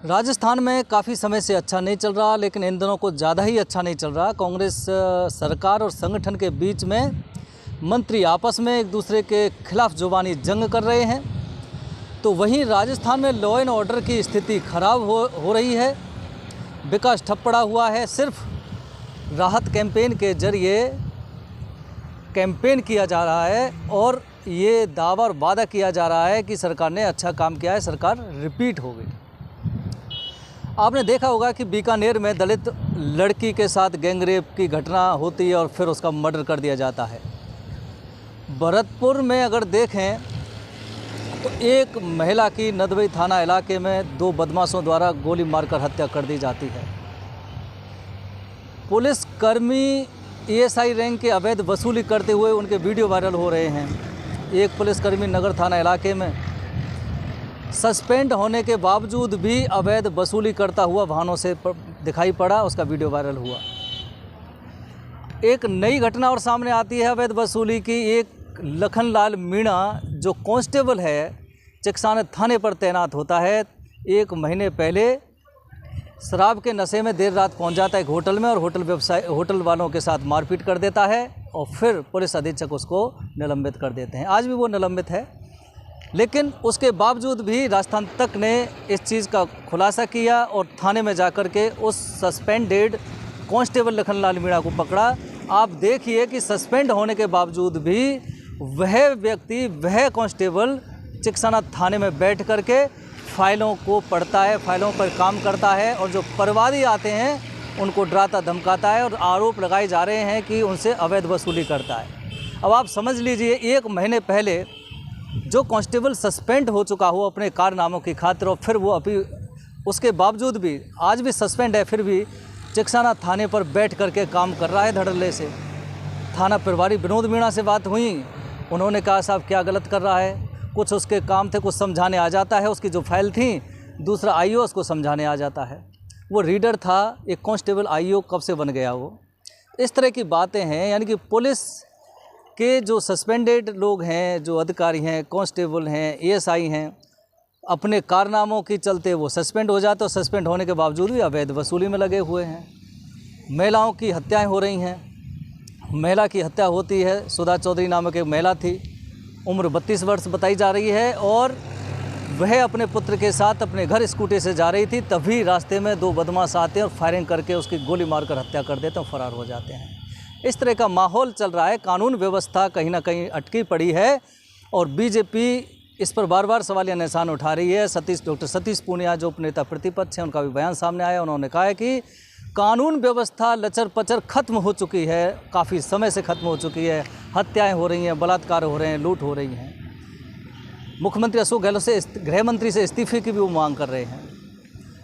राजस्थान में काफ़ी समय से अच्छा नहीं चल रहा, लेकिन इन दिनों को ज़्यादा ही अच्छा नहीं चल रहा। कांग्रेस सरकार और संगठन के बीच में मंत्री आपस में एक दूसरे के खिलाफ जुबानी जंग कर रहे हैं। तो वहीं राजस्थान में लॉ एंड ऑर्डर की स्थिति खराब हो रही है। विकास ठप पड़ा हुआ है। सिर्फ राहत कैंपेन के जरिए कैंपेन किया जा रहा है और ये दावा और वादा किया जा रहा है कि सरकार ने अच्छा काम किया है, सरकार रिपीट हो गई। आपने देखा होगा कि बीकानेर में दलित लड़की के साथ गैंगरेप की घटना होती है और फिर उसका मर्डर कर दिया जाता है। भरतपुर में अगर देखें तो एक महिला की नदबई थाना इलाके में 2 बदमाशों द्वारा गोली मारकर हत्या कर दी जाती है। पुलिसकर्मी एएसआई रैंक के अवैध वसूली करते हुए उनके वीडियो वायरल हो रहे हैं। एक पुलिसकर्मी नगर थाना इलाके में सस्पेंड होने के बावजूद भी अवैध वसूली करता हुआ वाहनों से दिखाई पड़ा, उसका वीडियो वायरल हुआ। एक नई घटना और सामने आती है अवैध वसूली की। एक लखनलाल मीणा जो कांस्टेबल है, चिकसाना थाने पर तैनात होता है, 1 महीने पहले शराब के नशे में देर रात पहुंच जाता है एक होटल में और होटल वालों के साथ मारपीट कर देता है और फिर पुलिस अधीक्षक उसको निलंबित कर देते हैं। आज भी वो निलंबित है, लेकिन उसके बावजूद भी राजस्थान तक ने इस चीज़ का खुलासा किया और थाने में जाकर के उस सस्पेंडेड कांस्टेबल लखनलाल मीणा को पकड़ा। आप देखिए कि सस्पेंड होने के बावजूद भी वह व्यक्ति, वह कांस्टेबल चिकसाना थाने में बैठ करके फाइलों को पढ़ता है, फाइलों पर काम करता है और जो परिवादी आते हैं उनको डराता धमकाता है और आरोप लगाए जा रहे हैं कि उनसे अवैध वसूली करता है। अब आप समझ लीजिए, 1 महीने पहले जो कांस्टेबल सस्पेंड हो चुका हो अपने कारनामों की खातिर और फिर वो अभी उसके बावजूद भी आज भी सस्पेंड है, फिर भी चिकसाना थाने पर बैठ करके काम कर रहा है धड़ल्ले से। थाना प्रभारी विनोद मीणा से बात हुई, उन्होंने कहा साहब क्या गलत कर रहा है, कुछ उसके काम थे, कुछ समझाने आ जाता है, उसकी जो फाइल थी, दूसरा आईओ उसको समझाने आ जाता है। वो रीडर था, एक कांस्टेबल आईओ कब से बन गया वो। इस तरह की बातें हैं, यानी कि पुलिस के जो सस्पेंडेड लोग हैं, जो अधिकारी हैं, कांस्टेबल हैं, एएसआई हैं, अपने कारनामों के चलते वो सस्पेंड हो जाते और सस्पेंड होने के बावजूद भी अवैध वसूली में लगे हुए हैं। महिलाओं की हत्याएं हो रही हैं। महिला की हत्या होती है, सुधा चौधरी नामक एक महिला थी, उम्र 32 वर्ष बताई जा रही है और वह अपने पुत्र के साथ अपने घर स्कूटी से जा रही थी, तभी रास्ते में 2 बदमाश आते हैं और फायरिंग करके उसकी गोली मारकर हत्या कर देते हैं और फरार हो जाते हैं। इस तरह का माहौल चल रहा है। कानून व्यवस्था कहीं ना कहीं अटकी पड़ी है और बीजेपी इस पर बार बार सवालिया निशान उठा रही है। डॉक्टर सतीश पूनिया जो उपनेता प्रतिपक्ष हैं, उनका भी बयान सामने आया। उन्होंने कहा है कि कानून व्यवस्था लचर पचर खत्म हो चुकी है, काफ़ी समय से खत्म हो चुकी है। हत्याएं हो रही हैं, बलात्कार हो रहे हैं, लूट हो रही हैं। मुख्यमंत्री अशोक गहलोत से, गृह मंत्री से इस्तीफे की भी वो मांग कर रहे हैं।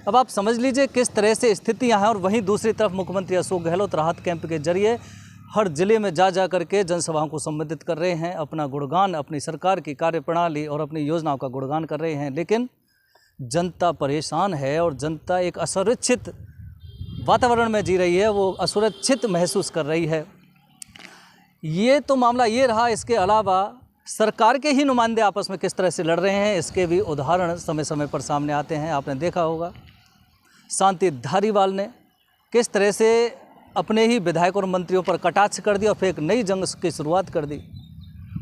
अब आप समझ लीजिए किस तरह से स्थितियां हैं। और वहीं दूसरी तरफ मुख्यमंत्री अशोक गहलोत राहत कैंप के जरिए हर ज़िले में जा करके जनसभाओं को संबोधित कर रहे हैं, अपना गुणगान, अपनी सरकार की कार्यप्रणाली और अपनी योजनाओं का गुणगान कर रहे हैं। लेकिन जनता परेशान है और जनता एक असुरक्षित वातावरण में जी रही है, वो असुरक्षित महसूस कर रही है। ये तो मामला ये रहा। इसके अलावा सरकार के ही नुमाइंदे आपस में किस तरह से लड़ रहे हैं, इसके भी उदाहरण समय समय पर सामने आते हैं। आपने देखा होगा शांति धारीवाल ने किस तरह से अपने ही विधायक और मंत्रियों पर कटाक्ष कर दिया और फिर एक नई जंग की शुरुआत कर दी।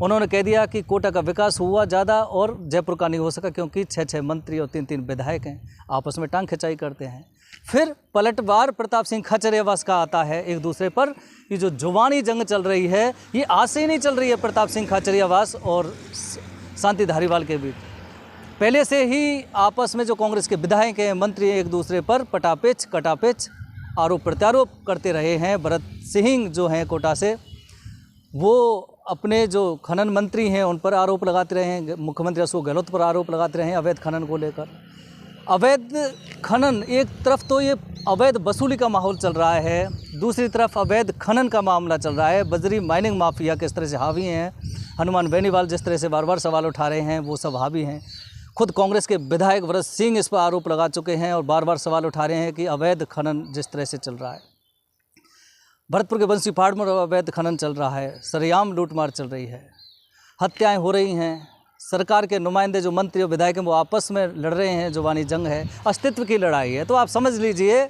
उन्होंने कह दिया कि कोटा का विकास हुआ ज़्यादा और जयपुर का नहीं हो सका क्योंकि 6 मंत्री और 3 विधायक हैं, आपस में टांग खिंचाई करते हैं। फिर पलटवार प्रताप सिंह खचरियावास का आता है एक दूसरे पर। ये जो जुबानी जंग चल रही है, ये आज से ही नहीं चल रही है प्रताप सिंह खचरियावास और शांति धारीवाल के बीच। पहले से ही आपस में जो कांग्रेस के विधायक हैं, मंत्री एक दूसरे पर पटापेच कटापेच आरोप प्रत्यारोप करते रहे हैं। भरत सिंह जो हैं कोटा से, वो अपने जो खनन मंत्री हैं उन पर आरोप लगाते रहे हैं, मुख्यमंत्री अशोक गहलोत पर आरोप लगाते रहे हैं अवैध खनन को लेकर। अवैध खनन, एक तरफ तो ये अवैध वसूली का माहौल चल रहा है, दूसरी तरफ अवैध खनन का मामला चल रहा है। बजरी माइनिंग माफिया किस तरह से हावी हैं, हनुमान बेनीवाल जिस तरह से बार बार सवाल उठा रहे हैं, वो सब हावी हैं। खुद कांग्रेस के विधायक भरत सिंह इस पर आरोप लगा चुके हैं और बार बार सवाल उठा रहे हैं कि अवैध खनन जिस तरह से चल रहा है, भरतपुर के बंसी पहाड़ में अवैध खनन चल रहा है, सरेआम लूटमार चल रही है, हत्याएं हो रही हैं, सरकार के नुमाइंदे जो मंत्री और विधायक हैं वो आपस में लड़ रहे हैं, जुबानी जंग है, अस्तित्व की लड़ाई है। तो आप समझ लीजिए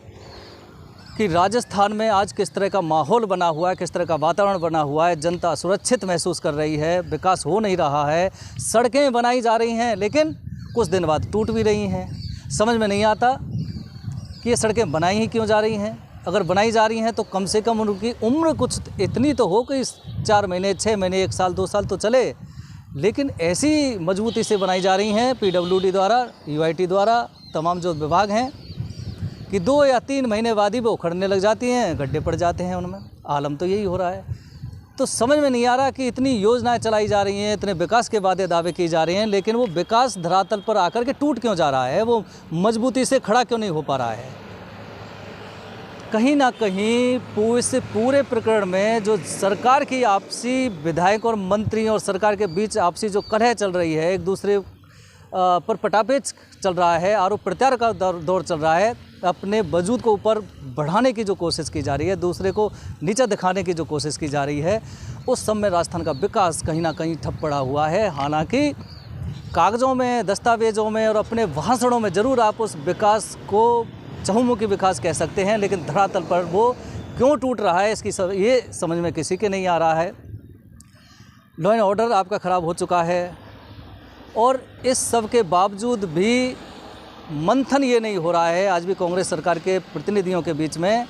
कि राजस्थान में आज किस तरह का माहौल बना हुआ है, किस तरह का वातावरण बना हुआ है। जनता सुरक्षित महसूस कर रही है, विकास हो नहीं रहा है, सड़कें बनाई जा रही हैं लेकिन कुछ दिन बाद टूट भी रही हैं। समझ में नहीं आता कि ये सड़कें बनाई ही क्यों जा रही हैं। अगर बनाई जा रही हैं तो कम से कम उनकी उम्र कुछ इतनी तो हो कि 4 महीने, 6 महीने, 1 साल, 2 साल तो चले, लेकिन ऐसी मजबूती से बनाई जा रही हैं PWD द्वारा, UIT द्वारा, तमाम जो विभाग हैं कि 2 या 3 महीने बाद ही वो उखड़ने लग जाती हैं, गड्ढे पड़ जाते हैं उनमें। आलम तो यही हो रहा है। तो समझ में नहीं आ रहा कि इतनी योजनाएं चलाई जा रही हैं, इतने विकास के वादे दावे किए जा रहे हैं, लेकिन वो विकास धरातल पर आकर के टूट क्यों जा रहा है, वो मजबूती से खड़ा क्यों नहीं हो पा रहा है। कहीं ना कहीं इस पूरे प्रकरण में जो सरकार की आपसी विधायक और मंत्री और सरकार के बीच आपसी जो कलह चल रही है, एक दूसरे पर पटापेच चल रहा है, आरोप प्रत्यारोप का दौर चल रहा है, अपने वजूद को ऊपर बढ़ाने की जो कोशिश की जा रही है, दूसरे को नीचा दिखाने की जो कोशिश की जा रही है, उस सब में राजस्थान का विकास कहीं ना कहीं ठप पड़ा हुआ है। हालांकि कागज़ों में, दस्तावेज़ों में और अपने भाषणों में ज़रूर आप उस विकास को चहुमुखी विकास कह सकते हैं, लेकिन धरातल पर वो क्यों टूट रहा है इसकी ये समझ में किसी के नहीं आ रहा है। लॉ एंड ऑर्डर आपका ख़राब हो चुका है और इस सब के बावजूद भी मंथन ये नहीं हो रहा है आज भी कांग्रेस सरकार के प्रतिनिधियों के बीच में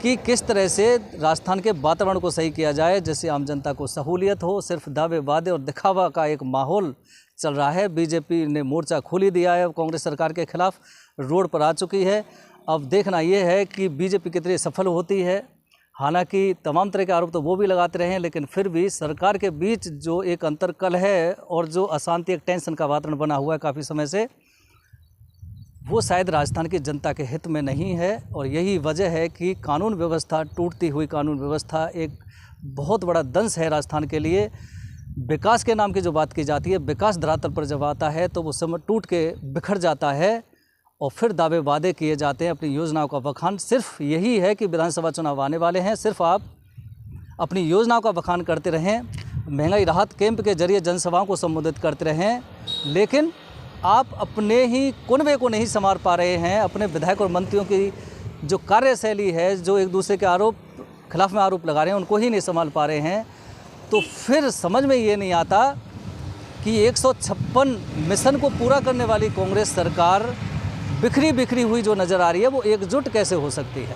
कि किस तरह से राजस्थान के वातावरण को सही किया जाए, जिससे आम जनता को सहूलियत हो। सिर्फ दावे वादे और दिखावा का एक माहौल चल रहा है। बीजेपी ने मोर्चा खोल ही दिया है, कांग्रेस सरकार के खिलाफ रोड पर आ चुकी है। अब देखना ये है कि बीजेपी कितनी सफल होती है। हालांकि तमाम तरह के आरोप तो वो भी लगाते रहे हैं, लेकिन फिर भी सरकार के बीच जो एक अंतर्कल है और जो अशांति, एक टेंशन का वातावरण बना हुआ है काफ़ी समय से, वो शायद राजस्थान की जनता के हित में नहीं है। और यही वजह है कि कानून व्यवस्था, टूटती हुई कानून व्यवस्था एक बहुत बड़ा दंश है राजस्थान के लिए। विकास के नाम की जो बात की जाती है, विकास धरातल पर जब आता है तो वो समय टूट के बिखर जाता है और फिर दावे वादे किए जाते हैं, अपनी योजनाओं का बखान। सिर्फ यही है कि विधानसभा चुनाव आने वाले हैं, सिर्फ आप अपनी योजनाओं का बखान करते रहें, महंगाई राहत कैंप के जरिए जनसभाओं को संबोधित करते रहें, लेकिन आप अपने ही कुनबे को नहीं संवार पा रहे हैं। अपने विधायक और मंत्रियों की जो कार्यशैली है, जो एक दूसरे के खिलाफ में आरोप लगा रहे हैं, उनको ही नहीं संभाल पा रहे हैं। तो फिर समझ में ये नहीं आता कि 156 मिशन को पूरा करने वाली कांग्रेस सरकार बिखरी बिखरी हुई जो नज़र आ रही है, वो एकजुट कैसे हो सकती है।